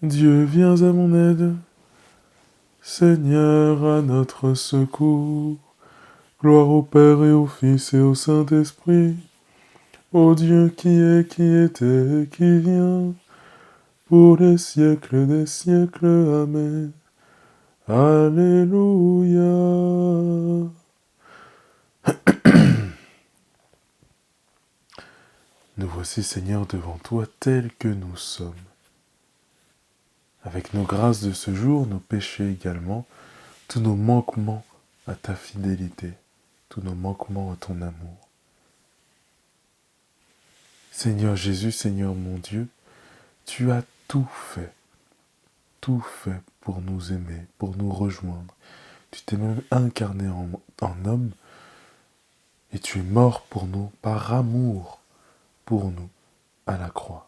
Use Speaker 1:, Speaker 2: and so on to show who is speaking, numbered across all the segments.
Speaker 1: Dieu, viens à mon aide. Seigneur, à notre secours. Gloire au Père et au Fils et au Saint-Esprit. Ô Dieu qui est, qui était et qui vient, pour les siècles des siècles. Amen. Alléluia. Nous voici, Seigneur, devant toi tels que nous sommes. Avec nos grâces de ce jour, nos péchés également, tous nos manquements à ta fidélité, tous nos manquements à ton amour. Seigneur Jésus, Seigneur mon Dieu, tu as tout fait pour nous aimer, pour nous rejoindre. Tu t'es même incarné en homme et tu es mort pour nous, par amour pour nous, à la croix.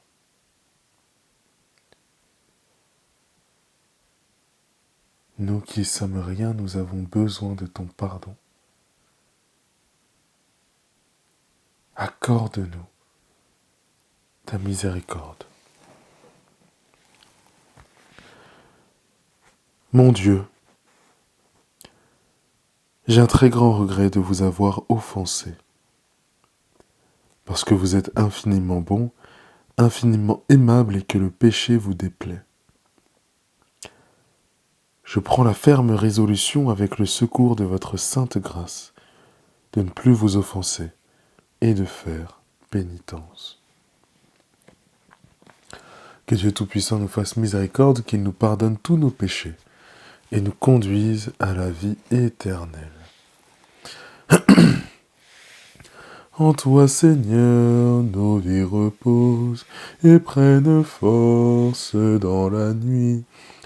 Speaker 1: Nous qui sommes rien, nous avons besoin de ton pardon. Accorde-nous ta miséricorde. Mon Dieu, j'ai un très grand regret de vous avoir offensé, parce que vous êtes infiniment bon, infiniment aimable et que le péché vous déplaît. Je prends la ferme résolution, avec le secours de votre sainte grâce, de ne plus vous offenser et de faire pénitence. Que Dieu Tout-Puissant nous fasse miséricorde, qu'il nous pardonne tous nos péchés et nous conduise à la vie éternelle. En toi, Seigneur, nos vies reposent et prennent force dans la nuit.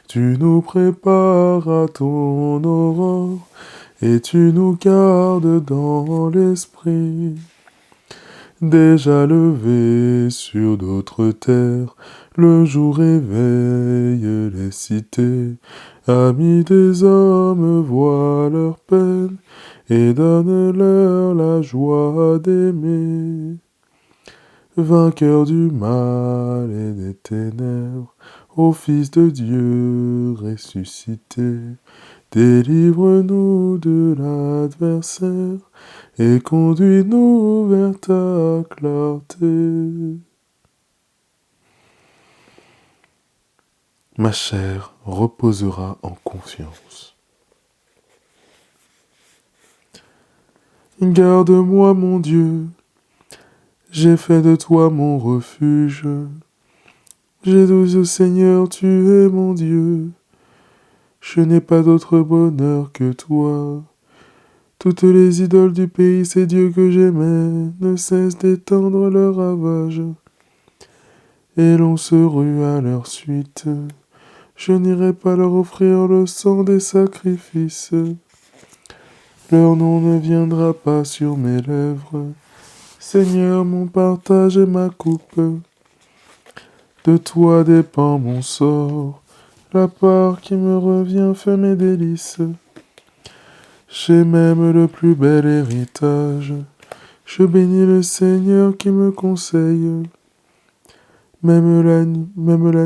Speaker 1: Tu nous prépares à ton aurore et tu nous gardes dans l'esprit. Déjà levé sur d'autres terres, le jour éveille les cités. Amis des hommes, voient leur peine et donne-leur la joie d'aimer. Vainqueur du mal et des ténèbres, ô Fils de Dieu ressuscité, délivre-nous de l'adversaire et conduis-nous vers ta clarté. Ma chair reposera en confiance. Garde-moi, mon Dieu, j'ai fait de toi mon refuge. J'ai dit au Seigneur, tu es mon Dieu. Je n'ai pas d'autre bonheur que toi. Toutes les idoles du pays, ces dieux que j'aimais, ne cessent d'étendre leurs ravages. Et l'on se rue à leur suite. Je n'irai pas leur offrir le sang des sacrifices. Leur nom ne viendra pas sur mes lèvres. Seigneur, mon partage et ma coupe. De toi dépend mon sort. La part qui me revient fait mes délices. J'ai même le plus bel héritage. Je bénis le Seigneur qui me conseille. Même la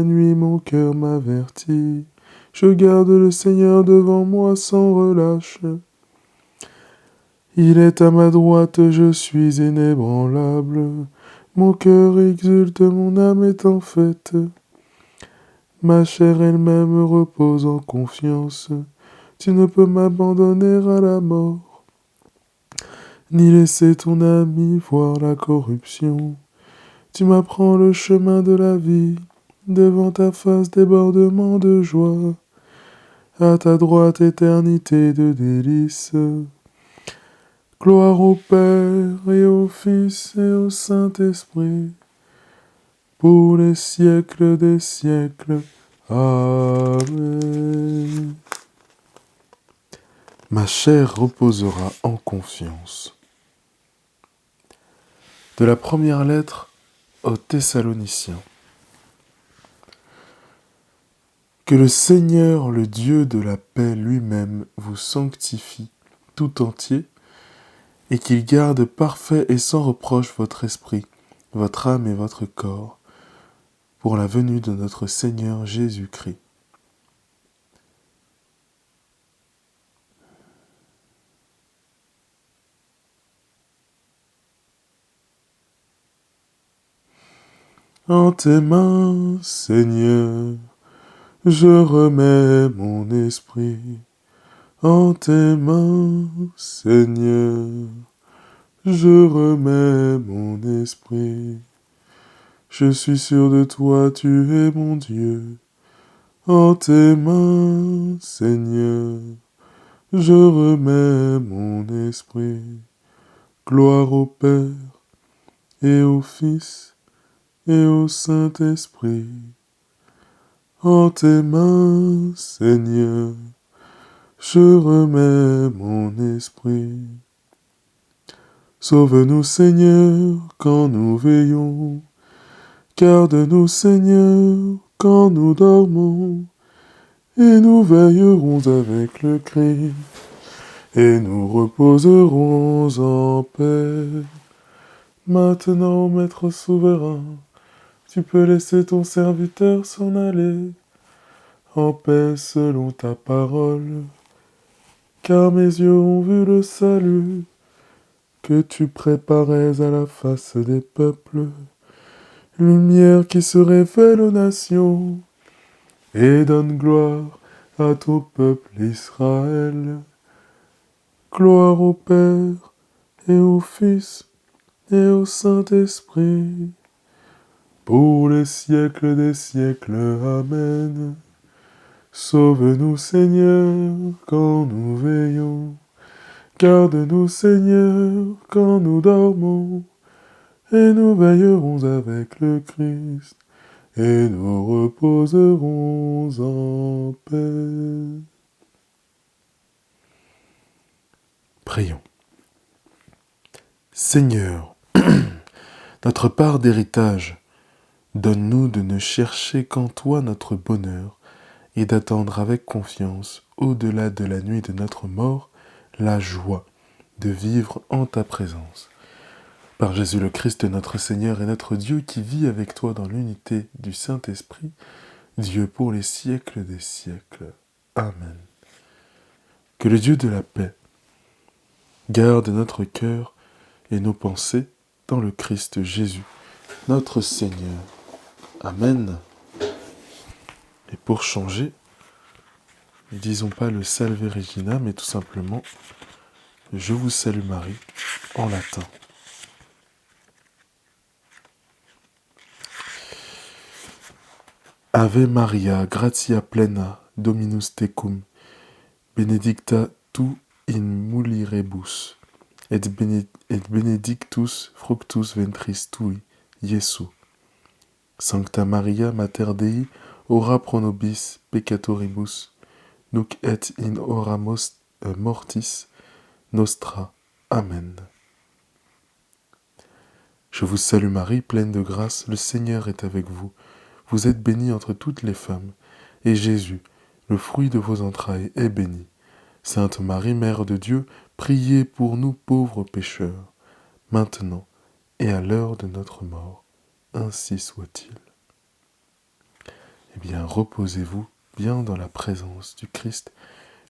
Speaker 1: nuit, mon cœur m'avertit. Je garde le Seigneur devant moi sans relâche. Il est à ma droite, je suis inébranlable. Mon cœur exulte, mon âme est en fête. Ma chair elle-même repose en confiance. Tu ne peux m'abandonner à la mort, ni laisser ton ami voir la corruption. Tu m'apprends le chemin de la vie, devant ta face débordement de joie. À ta droite éternité de délices. Gloire au Père et au Fils et au Saint-Esprit, pour les siècles des siècles. Amen. Ma chair reposera en confiance. De la première lettre aux Thessaloniciens. Que le Seigneur, le Dieu de la paix lui-même, vous sanctifie tout entier, et qu'il garde parfait et sans reproche votre esprit, votre âme et votre corps, pour la venue de notre Seigneur Jésus-Christ. En tes mains, Seigneur, je remets mon esprit. En tes mains, Seigneur, je remets mon esprit. Je suis sûr de toi, tu es mon Dieu. En tes mains, Seigneur, je remets mon esprit. Gloire au Père et au Fils et au Saint-Esprit. En tes mains, Seigneur, je remets mon esprit. Sauve-nous, Seigneur, quand nous veillons. Garde-nous, Seigneur, quand nous dormons. Et nous veillerons avec le Christ. Et nous reposerons en paix. Maintenant, Maître souverain, tu peux laisser ton serviteur s'en aller, en paix selon ta parole, car mes yeux ont vu le salut que tu préparais à la face des peuples, lumière qui se révèle aux nations, et donne gloire à ton peuple Israël. Gloire au Père et au Fils et au Saint-Esprit, pour les siècles des siècles. Amen. Sauve-nous, Seigneur, quand nous veillons. Garde-nous, Seigneur, quand nous dormons. Et nous veillerons avec le Christ. Et nous reposerons en paix. Prions. Seigneur, notre part d'héritage, donne-nous de ne chercher qu'en toi notre bonheur et d'attendre avec confiance, au-delà de la nuit de notre mort, la joie de vivre en ta présence. Par Jésus le Christ, notre Seigneur et notre Dieu, qui vit avec toi dans l'unité du Saint-Esprit, Dieu pour les siècles des siècles. Amen. Que le Dieu de la paix garde notre cœur et nos pensées dans le Christ Jésus, notre Seigneur. Amen. Et pour changer, ne disons pas le Salve Regina, mais tout simplement Je vous salue Marie en latin. Ave Maria, gratia plena, Dominus tecum, benedicta tu in mulieribus, et benedictus fructus ventris tui, Iesu. Sancta Maria, Mater Dei, ora pro nobis peccatoribus, nunc et in hora mortis nostra. Amen. Je vous salue Marie, pleine de grâce, le Seigneur est avec vous. Vous êtes bénie entre toutes les femmes, et Jésus, le fruit de vos entrailles, est béni. Sainte Marie, Mère de Dieu, priez pour nous pauvres pécheurs, maintenant et à l'heure de notre mort. Ainsi soit-il. Eh bien, reposez-vous bien dans la présence du Christ